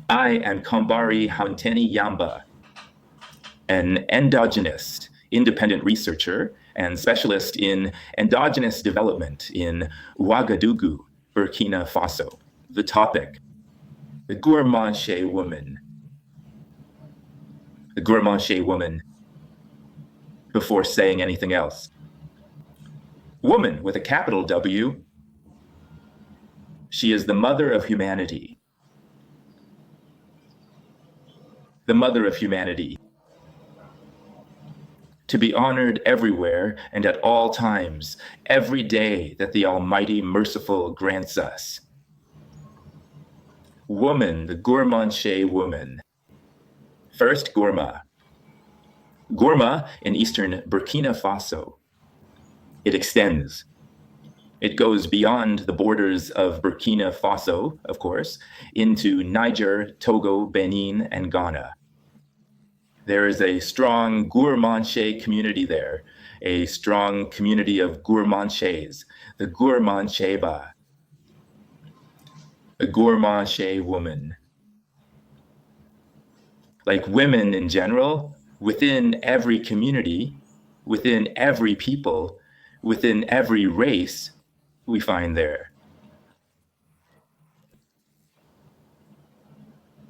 I am COMBARY Ounténi Yamba, an endogenous independent researcher and specialist in endogenous development in Ouagadougou, Burkina Faso. The topic, the Gourmanché woman. The Gourmanché woman, before saying anything else. Woman with a capital W. She is the mother of humanity. The mother of humanity. To be honored everywhere and at all times, every day that the Almighty Merciful grants us. Woman, the Gourmanché woman. First, Gourma. Gourma in eastern Burkina Faso. It extends. It goes beyond the borders of Burkina Faso, of course, into Niger, Togo, Benin, and Ghana. There is a strong Gourmanché community there, a strong community of Gourmanchés, the Gourmantcheba, the Gourmanché woman. Like women in general, within every community, within every people, within every race, we find there.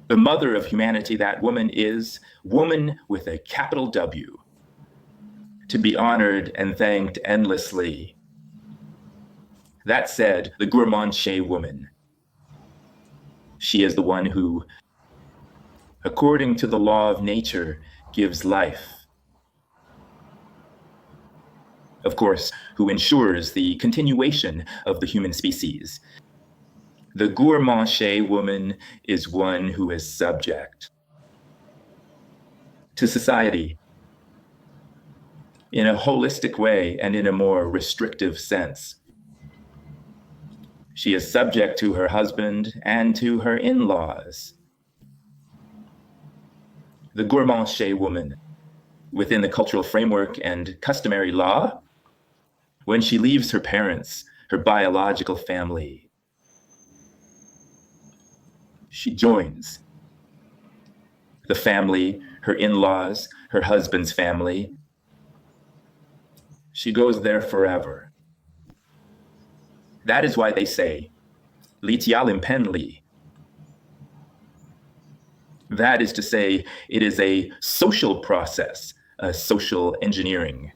The mother of humanity, that woman is woman with a capital W, to be honored and thanked endlessly. That said, the Gourmanché woman, she is the one who, according to the law of nature, gives life. Of course, who ensures the continuation of the human species. The Gourmanché woman is one who is subject to society in a holistic way and in a more restrictive sense. She is subject to her husband and to her in-laws. The Gourmanché woman, within the cultural framework and customary law, when she leaves her parents, her biological family, she joins the family, her in-laws, her husband's family. She goes there forever. That is why they say, Litial impenli. That is to say, it is a social process, a social engineering,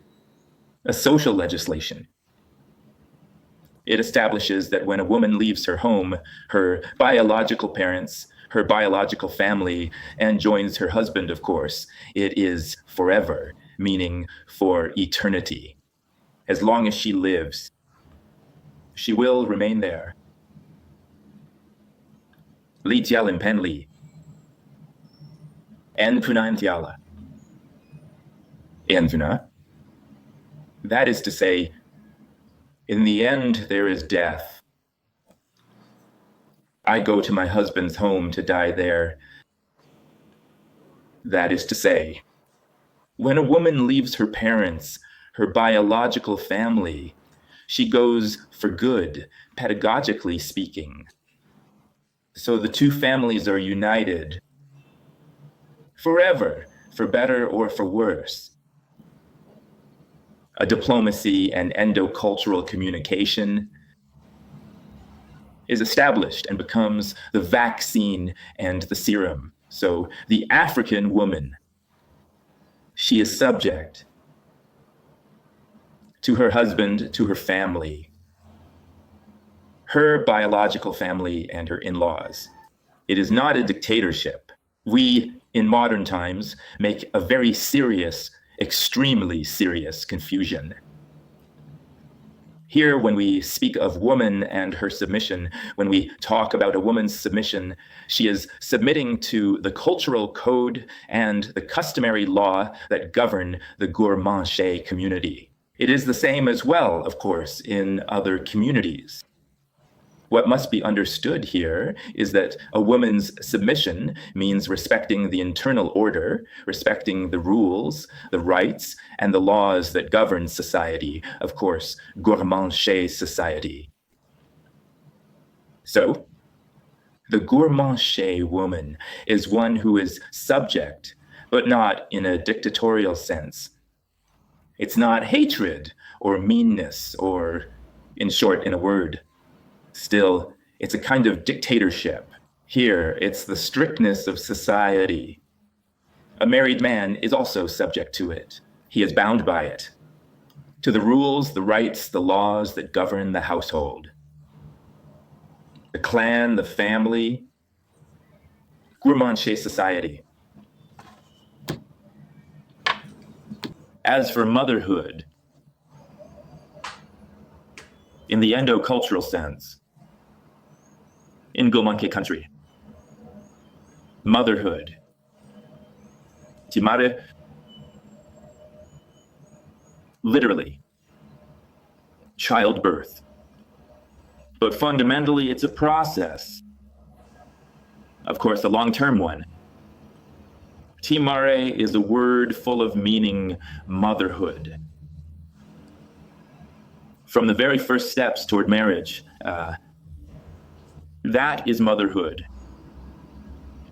a social legislation. It establishes that when a woman leaves her home, her biological parents, her biological family, and joins her husband, of course, it is forever, meaning for eternity. As long as she lives, she will remain there. Li tialim penli. En punan tiala. Envuna. That is to say, in the end, there is death. I go to my husband's home to die there. That is to say, when a woman leaves her parents, her biological family, she goes for good, pedagogically speaking. So the two families are united forever, for better or for worse. A diplomacy and endocultural communication is established and becomes the vaccine and the serum. So the African woman, she is subject to her husband, to her family, her biological family, and her in-laws. It is not a dictatorship. We, in modern times, make a very serious, extremely serious confusion. Here, when we speak of woman and her submission, when we talk about a woman's submission, she is submitting to the cultural code and the customary law that govern the Gourmanché community. It is the same as well, of course, in other communities. What must be understood here is that a woman's submission means respecting the internal order, respecting the rules, the rights, and the laws that govern society, of course, Gourmanché society. So, The Gourmanché woman is one who is subject, but not in a dictatorial sense. It's not hatred or meanness or, in short, in a word. Still, it's a kind of dictatorship. Here, it's the strictness of society. A married man is also subject to it. He is bound by it, to the rules, the rights, the laws that govern the household. The clan, the family, Gourmanché society. As for motherhood, in the endocultural sense, in Gourmanché country, motherhood, timare, literally, childbirth. But fundamentally, it's a process. Of course, a long-term one. Timare is a word full of meaning motherhood. From the very first steps toward marriage, that is motherhood.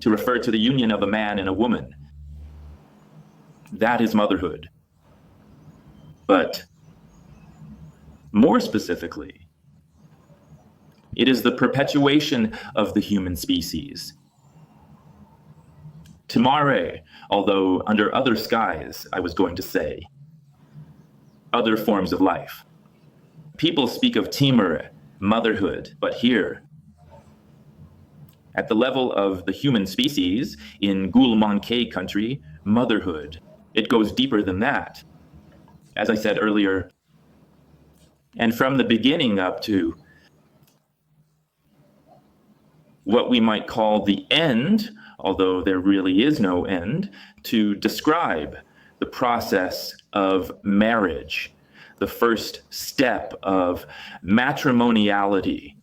To refer to the union of a man and a woman, that is motherhood. But more specifically, it is the perpetuation of the human species. Timare, although under other skies, I was going to say, other forms of life. People speak of timare, motherhood, but here, at the level of the human species, in Gourmanché country, motherhood, it goes deeper than that. As I said earlier, and from the beginning up to what we might call the end, although there really is no end, to describe the process of marriage, the first step of matrimoniality,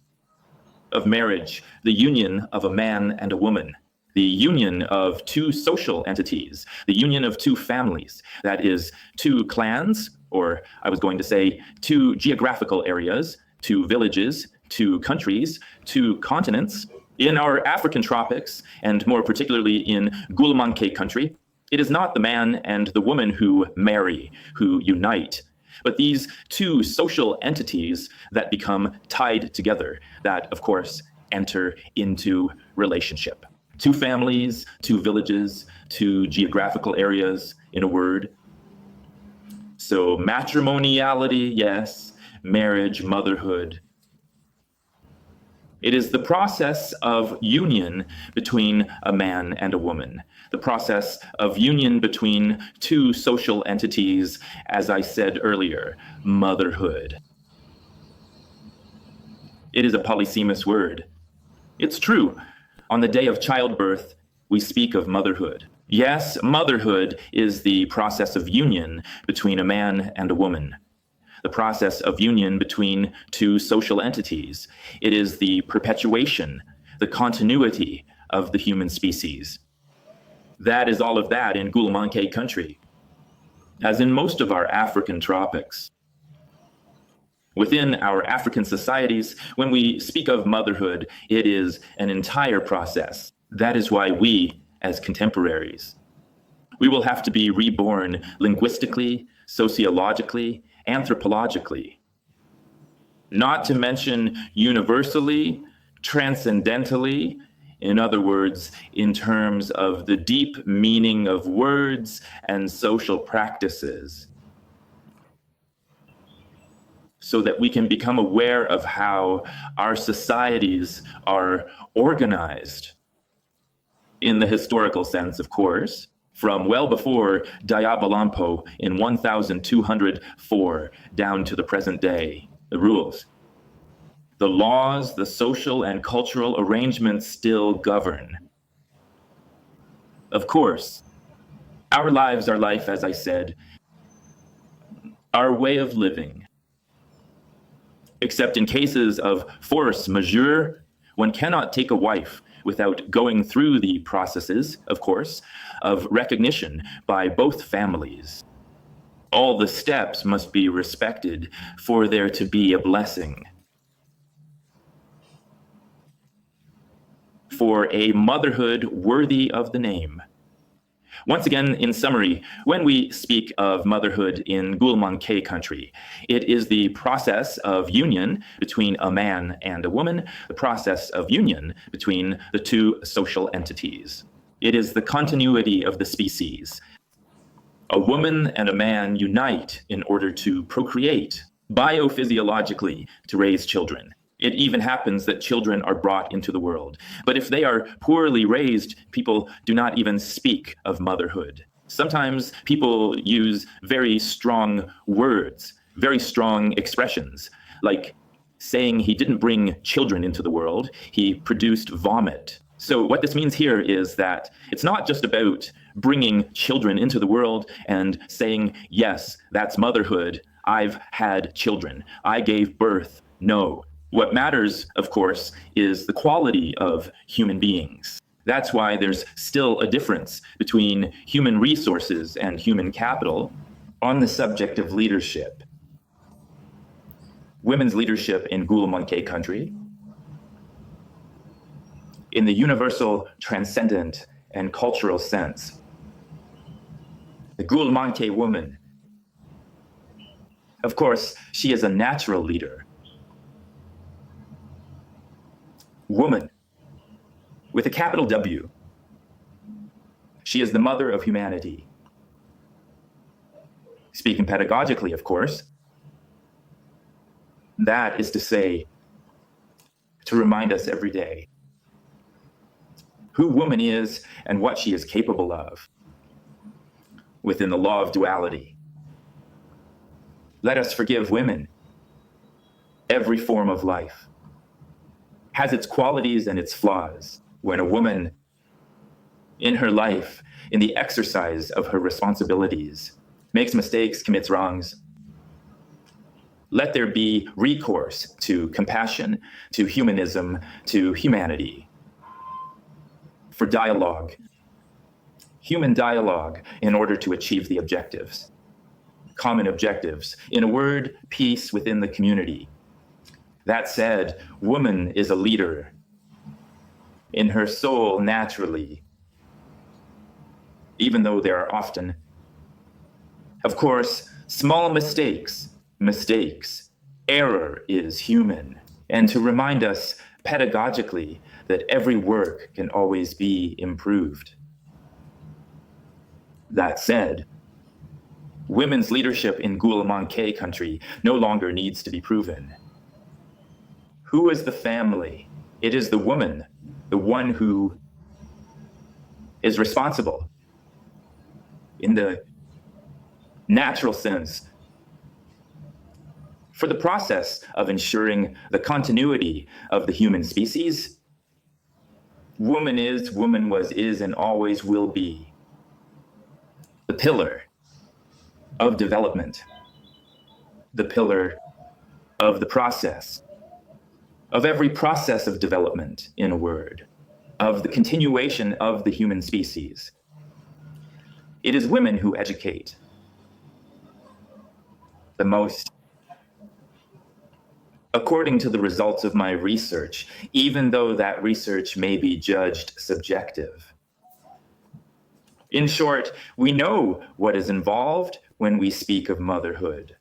of marriage, the union of a man and a woman, the union of two social entities, the union of two families, that is, two clans, or I was going to say two geographical areas, two villages, two countries, two continents. In our African tropics, and more particularly in Gourmanché country, it is not the man and the woman who marry, who unite, but these two social entities that become tied together, that, of course, enter into relationship. Two families, two villages, two geographical areas, in a word. So matrimoniality, yes, marriage, motherhood. It is the process of union between a man and a woman, the process of union between two social entities, as I said earlier, motherhood. It is a polysemous word. It's true. On the day of childbirth, we speak of motherhood. Yes, motherhood is the process of union between a man and a woman, the process of union between two social entities. It is the perpetuation, the continuity of the human species. That is all of that in Gourmanché country, as in most of our African tropics. Within our African societies, when we speak of motherhood, it is an entire process. That is why we, as contemporaries, we will have to be reborn linguistically, sociologically, anthropologically, not to mention universally, transcendentally, in other words, in terms of the deep meaning of words and social practices, so that we can become aware of how our societies are organized, in the historical sense, of course, from well before Diabolampo in 1204 down to the present day. The rules, the laws, the social and cultural arrangements still govern. Of course, our lives are life, as I said, our way of living. Except in cases of force majeure, one cannot take a wife without going through the processes, of course, of recognition by both families. All the steps must be respected for there to be a blessing. for a motherhood worthy of the name. Once again, in summary, when we speak of motherhood in Gourmanché country, it is the process of union between a man and a woman, the process of union between the two social entities. It is the continuity of the species. A woman and a man unite in order to procreate, biophysiologically, to raise children. It even happens that children are brought into the world. But if they are poorly raised, people do not even speak of motherhood. Sometimes people use very strong words, very strong expressions, like saying he didn't bring children into the world, he produced vomit. So what this means here is that it's not just about bringing children into the world and saying, yes, that's motherhood, I've had children, I gave birth. No. What matters, of course, is the quality of human beings. That's why there's still a difference between human resources and human capital on the subject of leadership. Women's leadership in Gourmanché country, in the universal, transcendent, and cultural sense. The Gourmanché woman, of course, she is a natural leader. Woman, with a capital W. She is the mother of humanity. Speaking pedagogically, of course, that is to say, to remind us every day who woman is and what she is capable of within the law of duality. Let us forgive women. Every form of life has its qualities and its flaws. When a woman in her life, in the exercise of her responsibilities, makes mistakes, commits wrongs, let there be recourse to compassion, to humanism, to humanity, for dialogue, human dialogue, in order to achieve the objectives, common objectives. In a word, peace within the community. That said, woman is a leader in her soul naturally, even though there are often, of course, small mistakes. Error is human. And to remind us pedagogically that every work can always be improved. That said, women's leadership in Gourmanché country no longer needs to be proven. Who is the family? It is the woman, the one who is responsible in the natural sense for the process of ensuring the continuity of the human species. Woman is, woman was, is, and always will be the pillar of development, the pillar of the process, of every process of development, in a word, of the continuation of the human species. It is women who educate the most. According to the results of my research, even though that research may be judged subjective. In short, we know what is involved when we speak of motherhood.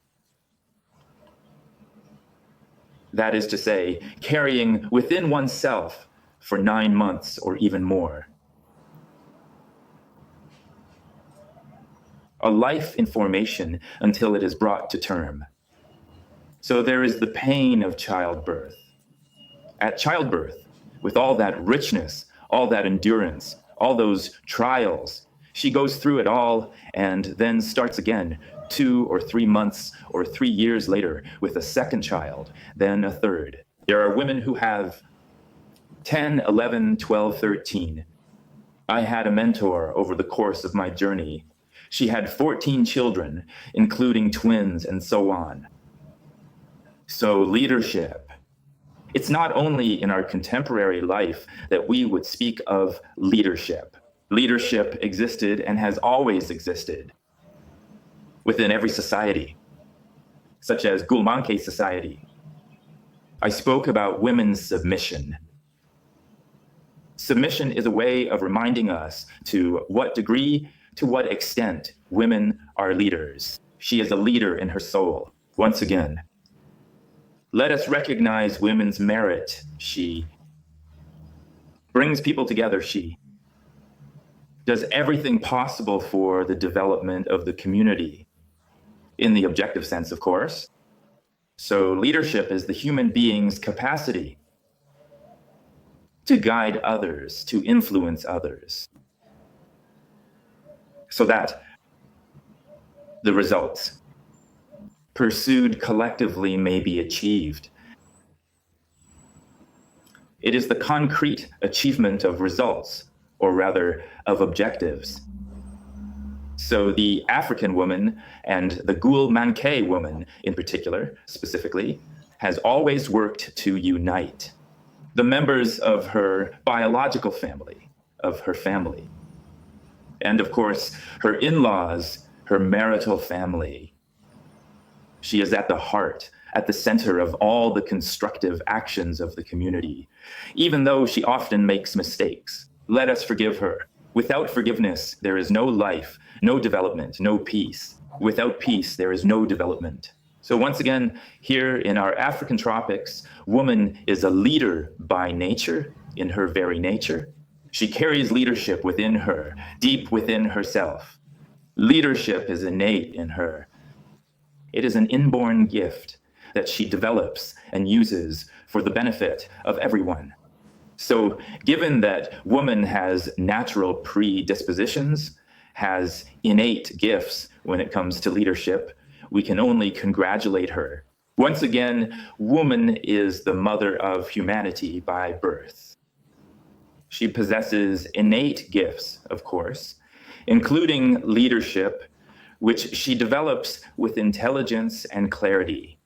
That is to say, carrying within oneself for 9 months or even more. A life in formation until it is brought to term. So there is the pain of childbirth. At childbirth, with all that richness, all that endurance, all those trials, she goes through it all and then starts again 2 or 3 months or 3 years later with a second child, then a third. There are women who have 10, 11, 12, 13. I had a mentor over the course of my journey. She had 14 children, including twins and so on. So leadership. It's not only in our contemporary life that we would speak of leadership. Leadership existed and has always existed within every society, such as Gourmanché society. I spoke about women's submission. Submission is a way of reminding us to what degree, to what extent women are leaders. She is a leader in her soul. Once again, let us recognize women's merit. She brings people together. She does everything possible for the development of the community, in the objective sense, of course. So leadership is the human being's capacity to guide others, to influence others, so that the results pursued collectively may be achieved. It is the concrete achievement of results, or rather of objectives. So the African woman, and the Gourmanché woman in particular, specifically, has always worked to unite the members of her biological family, of her family, and of course, her in-laws, her marital family. She is at the heart, at the center of all the constructive actions of the community, even though she often makes mistakes. Let us forgive her. Without forgiveness, there is no life, no development, no peace. Without peace, there is no development. So once again, here in our African tropics, woman is a leader by nature, in her very nature. She carries leadership within her, deep within herself. Leadership is innate in her. It is an inborn gift that she develops and uses for the benefit of everyone. So given that woman has natural predispositions, has innate gifts when it comes to leadership, we can only congratulate her. Once again, woman is the mother of humanity by birth. She possesses innate gifts, of course, including leadership, which she develops with intelligence and clarity.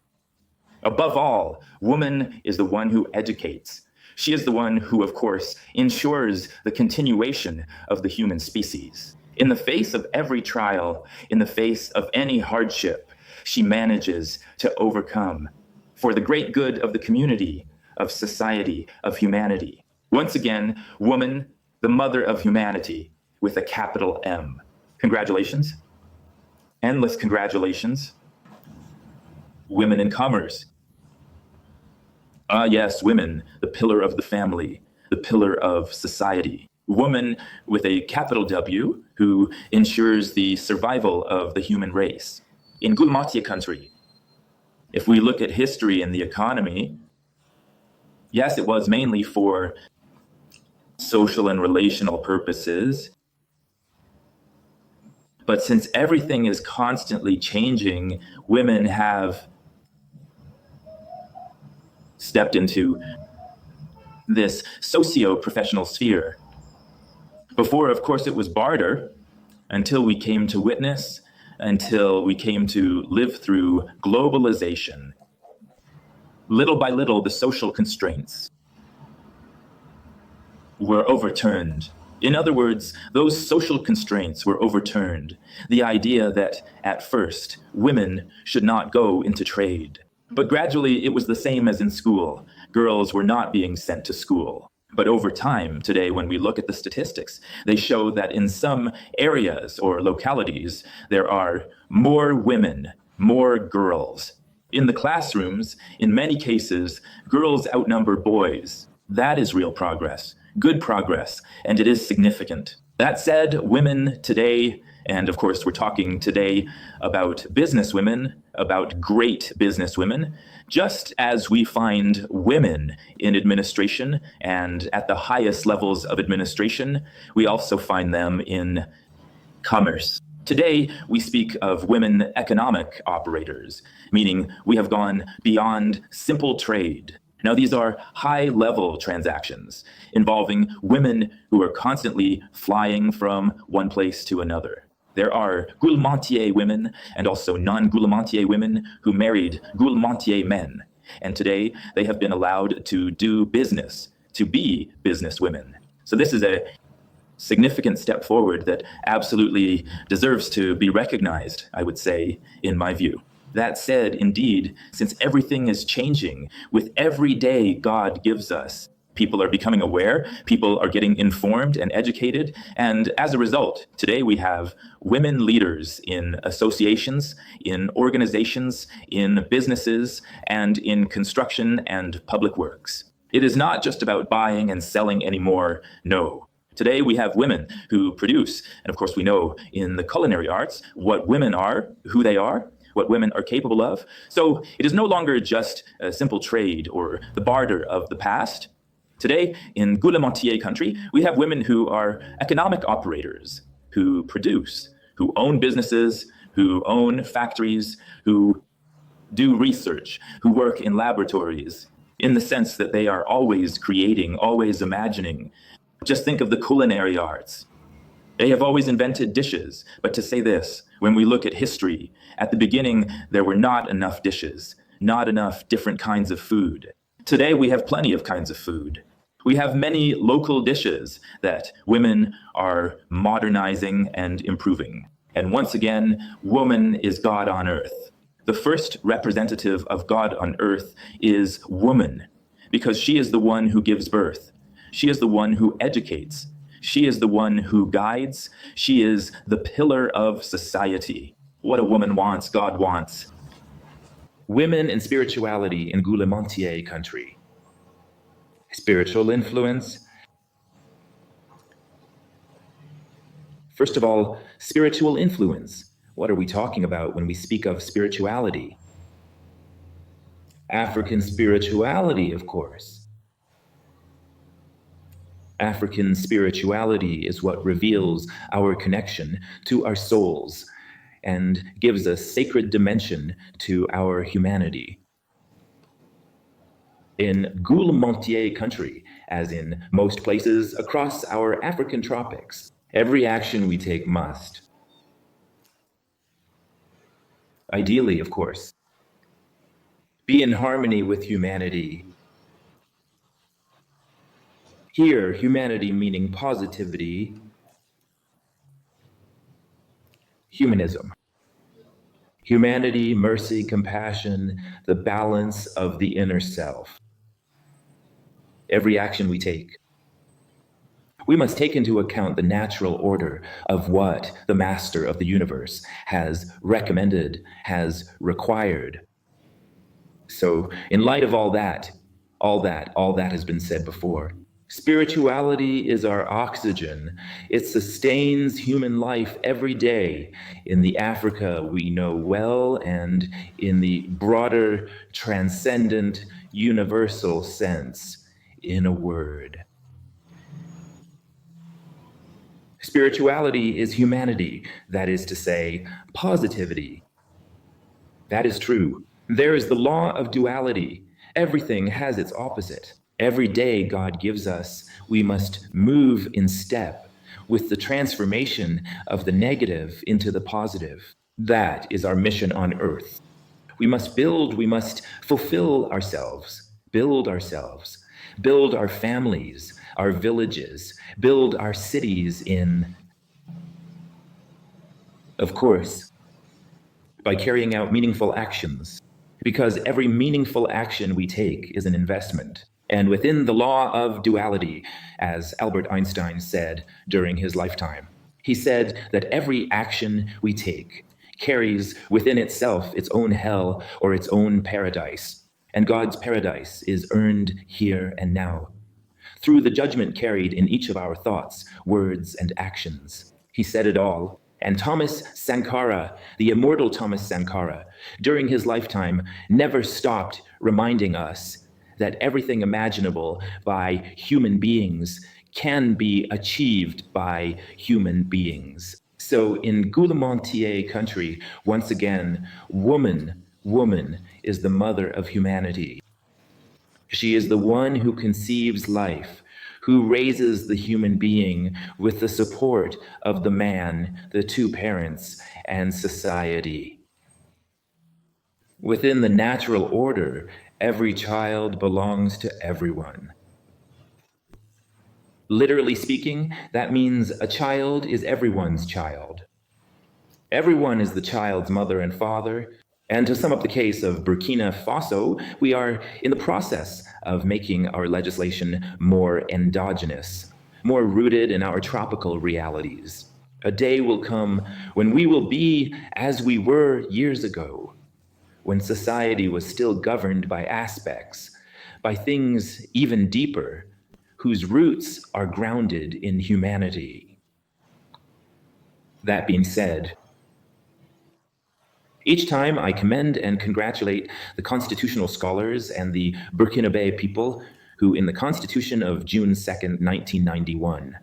Above all, woman is the one who educates. She is the one who, of course, ensures the continuation of the human species. In the face of every trial, in the face of any hardship, she manages to overcome for the great good of the community, of society, of humanity. Once again, woman, the mother of humanity, with a capital M. Congratulations. Endless congratulations. Women in commerce. Ah, yes, women, the pillar of the family, the pillar of society. Woman with a capital W who ensures the survival of the human race. In Gourmantche country, if we look at history and the economy, yes, it was mainly for social and relational purposes. But since everything is constantly changing, women have stepped into this socio-professional sphere. Before, of course, it was barter, until we came to witness, until we came to live through globalization. Little by little, the social constraints were overturned. In other words, those social constraints were overturned. The idea that, at first, women should not go into trade. But gradually, it was the same as in school. Girls were not being sent to school. But over time, today, when we look at the statistics, they show that in some areas or localities, there are more women, more girls. In the classrooms, in many cases, girls outnumber boys. That is real progress, good progress, and it is significant. That said, women today, and of course, we're talking today about business women, about great business women, just as we find women in administration and at the highest levels of administration, we also find them in commerce. Today, we speak of women economic operators, meaning we have gone beyond simple trade. Now, these are high-level transactions involving women who are constantly flying from one place to another. There are Gourmantche women and also non-Gourmantche women who married Gourmantche men. And today, they have been allowed to do business, to be business women. So this is a significant step forward that absolutely deserves to be recognized, I would say, in my view. That said, indeed, since everything is changing, with every day God gives us, People are becoming aware, people are getting informed and educated, and as a result, today we have women leaders in associations, in organizations, in businesses, and in construction and public works. It is not just about buying and selling anymore, no. Today we have women who produce, and of course we know in the culinary arts what women are, who they are, what women are capable of. So it is no longer just a simple trade or the barter of the past. Today, in Gourmanché country, we have women who are economic operators, who produce, who own businesses, who own factories, who do research, who work in laboratories, in the sense that they are always creating, always imagining. Just think of the culinary arts. They have always invented dishes, but to say this, when we look at history, at the beginning, there were not enough dishes, not enough different kinds of food. Today, we have plenty of kinds of food. We have many local dishes that women are modernizing and improving. And once again, woman is God on earth. The first representative of God on earth is woman, because she is the one who gives birth. She is the one who educates. She is the one who guides. She is the pillar of society. What a woman wants, God wants. Women and spirituality in Gourmanché country. Spiritual influence. First of all, spiritual influence. What are we talking about when we speak of spirituality? African spirituality, of course. African spirituality is what reveals our connection to our souls and gives a sacred dimension to our humanity. In Gourmanché country, as in most places across our African tropics, every action we take must, ideally, of course, be in harmony with humanity. Here, humanity meaning positivity, humanism. Humanity, mercy, compassion, the balance of the inner self. Every action we take. We must take into account the natural order of what the master of the universe has recommended, has required. So, in light of all that has been said before. Spirituality is our oxygen. It sustains human life every day in the Africa we know well and in the broader, transcendent, universal sense, in a word. Spirituality is humanity, that is to say, positivity. That is true. There is the law of duality. Everything has its opposite. Every day God gives us, we must move in step with the transformation of the negative into the positive. That is our mission on earth. We must build, we must fulfill ourselves, build our families, our villages, build our cities in, of course, by carrying out meaningful actions, because every meaningful action we take is an investment. And within the law of duality, as Albert Einstein said during his lifetime, he said that every action we take carries within itself its own hell or its own paradise. And God's paradise is earned here and now, through the judgment carried in each of our thoughts, words, and actions. He said it all. And Thomas Sankara, the immortal Thomas Sankara, during his lifetime, never stopped reminding us that everything imaginable by human beings can be achieved by human beings. So in Gourmanché country, once again, woman is the mother of humanity. She is the one who conceives life, who raises the human being with the support of the man, the two parents, and society. Within the natural order, every child belongs to everyone. Literally speaking, that means a child is everyone's child. Everyone is the child's mother and father. And to sum up the case of Burkina Faso, we are in the process of making our legislation more endogenous, more rooted in our tropical realities. A day will come when we will be as we were years ago, when society was still governed by aspects, by things even deeper, whose roots are grounded in humanity. That being said, each time I commend and congratulate the constitutional scholars and the Burkinabe people who, in the Constitution of June 2nd, 1991,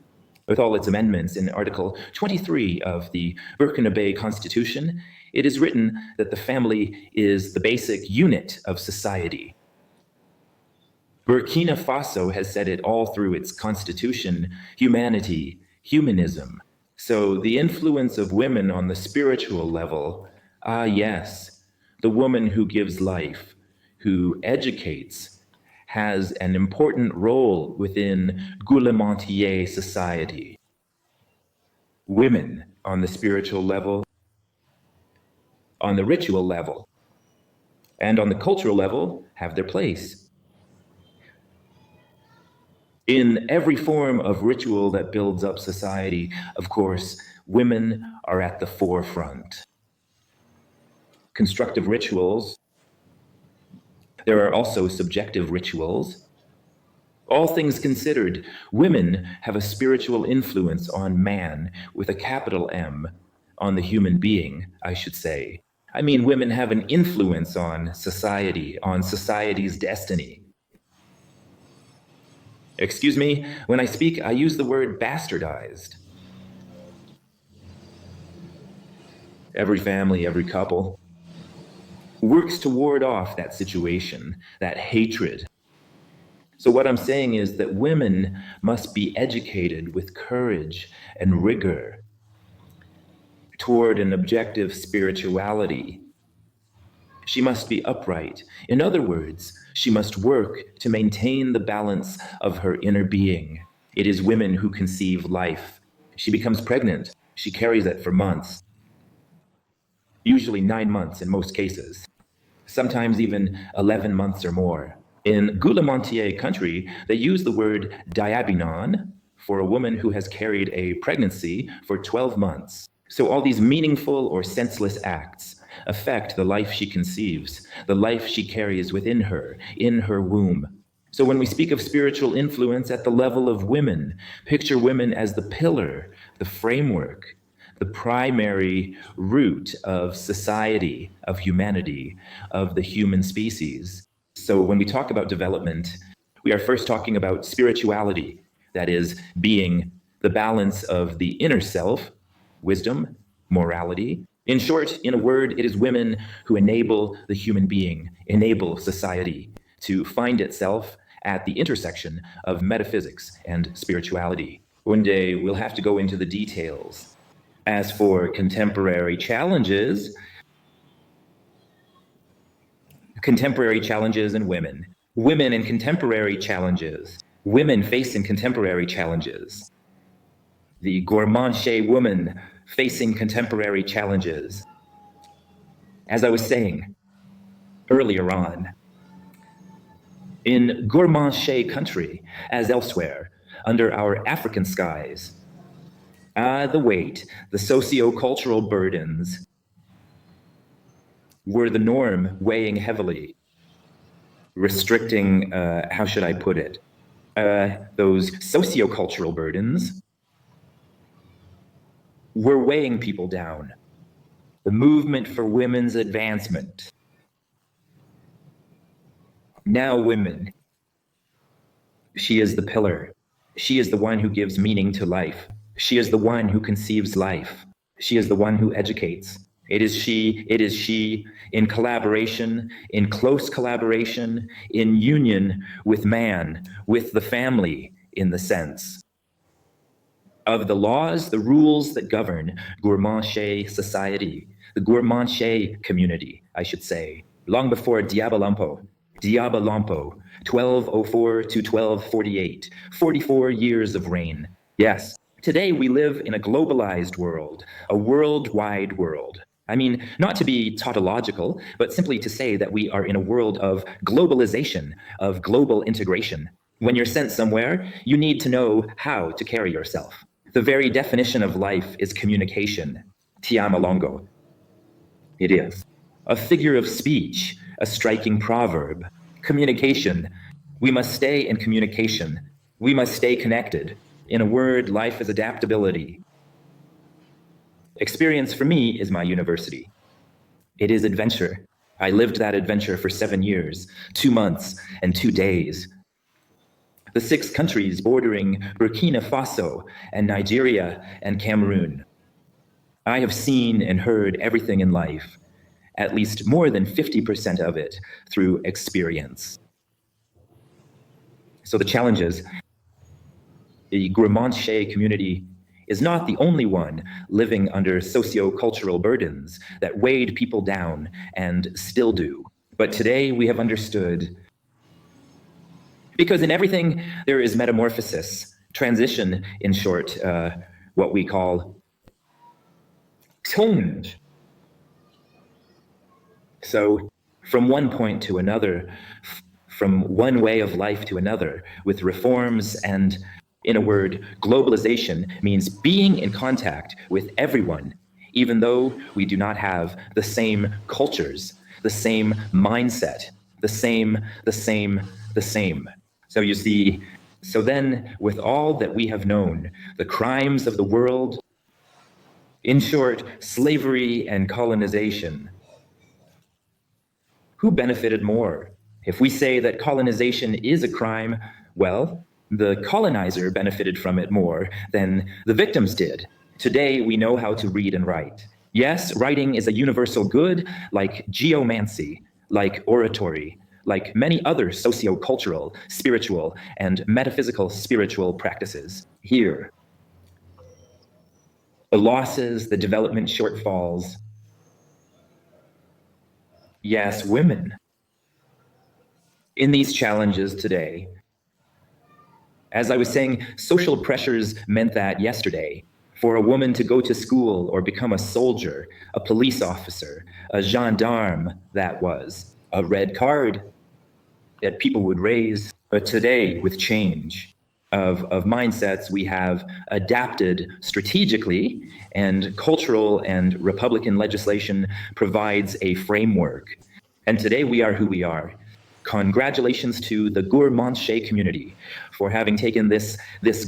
with all its amendments in Article 23 of the Burkinabe Constitution, it is written that the family is the basic unit of society. Burkina Faso has said it all through its constitution: humanity, humanism. So the influence of women on the spiritual level, yes, the woman who gives life, who educates, has an important role within Gourmantche society. Women on the spiritual level, on the ritual level, and on the cultural level have their place. In every form of ritual that builds up society, of course, women are at the forefront. Constructive rituals. There are also subjective rituals. All things considered, women have a spiritual influence on man, with a capital M, on the human being, I should say. I mean, women have an influence on society's destiny. Excuse me, when I speak, I use the word bastardized. Every family, every couple works to ward off that situation, that hatred. So what I'm saying is that women must be educated with courage and rigor toward an objective spirituality. She must be upright. In other words, she must work to maintain the balance of her inner being. It is women who conceive life. She becomes pregnant. She carries it for months, usually 9 months in most cases, sometimes even 11 months or more. In Gourmantche country, they use the word diabinon for a woman who has carried a pregnancy for 12 months. So all these meaningful or senseless acts affect the life she conceives, the life she carries within her, in her womb. So when we speak of spiritual influence at the level of women, picture women as the pillar, the framework, the primary root of society, of humanity, of the human species. So when we talk about development, we are first talking about spirituality, that is, being the balance of the inner self, wisdom, morality. In short, in a word, it is women who enable the human being, enable society to find itself at the intersection of metaphysics and spirituality. One day we'll have to go into the details. As for contemporary challenges and women and contemporary challenges, women facing contemporary challenges, the Gourmanché woman facing contemporary challenges. As I was saying earlier on, in Gourmanché country, as elsewhere, under our African skies, the weight, the socio-cultural burdens were the norm, weighing heavily, restricting, how should I put it? Those socio-cultural burdens were weighing people down. The movement for women's advancement. Now women, she is the pillar. She is the one who gives meaning to life. She is the one who conceives life. She is the one who educates. It is she in collaboration, in close collaboration, in union with man, with the family, in the sense of the laws, the rules that govern Gourmanché society, the Gourmanché community, I should say, long before Diabalampo, 1204 to 1248, 44 years of reign. Yes, today we live in a globalized world, a worldwide world. I mean, not to be tautological, but simply to say that we are in a world of globalization, of global integration. When you're sent somewhere, you need to know how to carry yourself. The very definition of life is communication. Tiamalongo. It is. A figure of speech, a striking proverb. Communication. We must stay in communication. We must stay connected. In a word, life is adaptability. Experience for me is my university. It is adventure. I lived that adventure for 7 years, 2 months, and 2 days. The 6 countries bordering Burkina Faso and Nigeria and Cameroon. I have seen and heard everything in life, at least more than 50% of it through experience. So the challenges, the Gourmanché community is not the only one living under socio-cultural burdens that weighed people down and still do. But today we have understood, because in everything there is metamorphosis, transition, in short, what we call change. So from one point to another, from one way of life to another, with reforms and, in a word, globalization means being in contact with everyone, even though we do not have the same cultures, the same mindset, the same. So you see, so then with all that we have known, the crimes of the world, in short, slavery and colonization, who benefited more? If we say that colonization is a crime, well, the colonizer benefited from it more than the victims did. Today, we know how to read and write. Yes, writing is a universal good, like geomancy, like oratory, like many other socio-cultural, spiritual, and metaphysical spiritual practices. Here, the losses, the development shortfalls. Yes, women. In these challenges today, as I was saying, social pressures meant that yesterday, for a woman to go to school or become a soldier, a police officer, a gendarme, that was a red card that people would raise. But today, with change of mindsets, we have adapted strategically, and cultural and Republican legislation provides a framework. And today we are who we are. Congratulations to the Gourmanché community for having taken this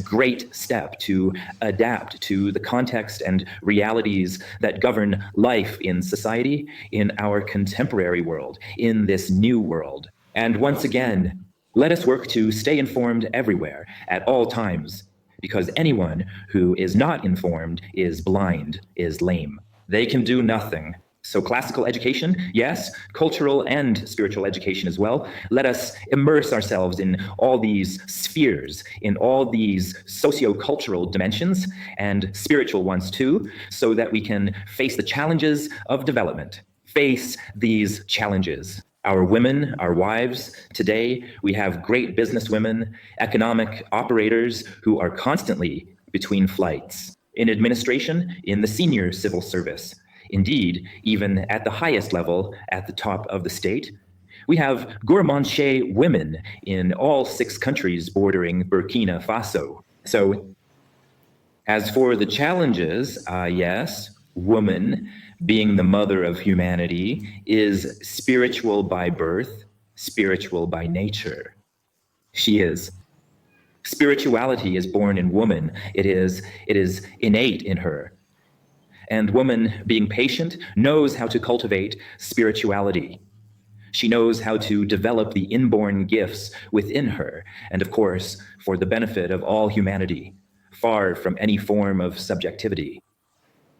great step to adapt to the context and realities that govern life in society, in our contemporary world, in this new world. And once again, let us work to stay informed everywhere, at all times, because anyone who is not informed is blind, is lame. They can do nothing. So classical education, yes, cultural and spiritual education as well. Let us immerse ourselves in all these spheres, in all these socio-cultural dimensions, and spiritual ones too, so that we can face the challenges of development, face these challenges. Our women, our wives, today we have great businesswomen, economic operators who are constantly between flights, in administration, in the senior civil service. Indeed, even at the highest level, at the top of the state, we have Gourmanché women in all 6 countries bordering Burkina Faso. So, as for the challenges, yes, woman, being the mother of humanity, is spiritual by birth, spiritual by nature. She is. Spirituality is born in woman. It is innate in her. And woman, being patient, knows how to cultivate spirituality. She knows how to develop the inborn gifts within her, and of course, for the benefit of all humanity, far from any form of subjectivity.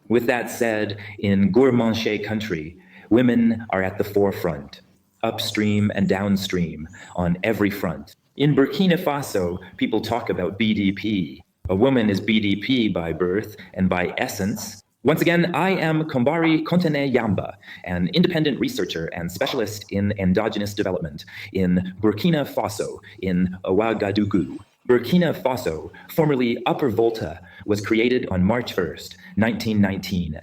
With that said, in Gourmanché country, women are at the forefront, upstream and downstream, on every front. In Burkina Faso, people talk about BDP. A woman is BDP by birth and by essence. Once again, I am COMBARY Yamba, an independent researcher and specialist in endogenous development in Burkina Faso, in Ouagadougou. Burkina Faso, formerly Upper Volta, was created on March 1st, 1919.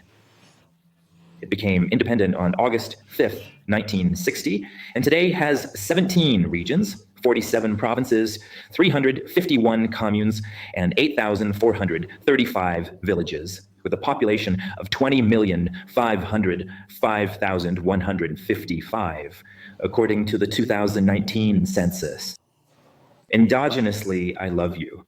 It became independent on August 5th, 1960, and today has 17 regions, 47 provinces, 351 communes, and 8,435 villages, with a population of 20,505,155, according to the 2019 census. Endogenously, I love you.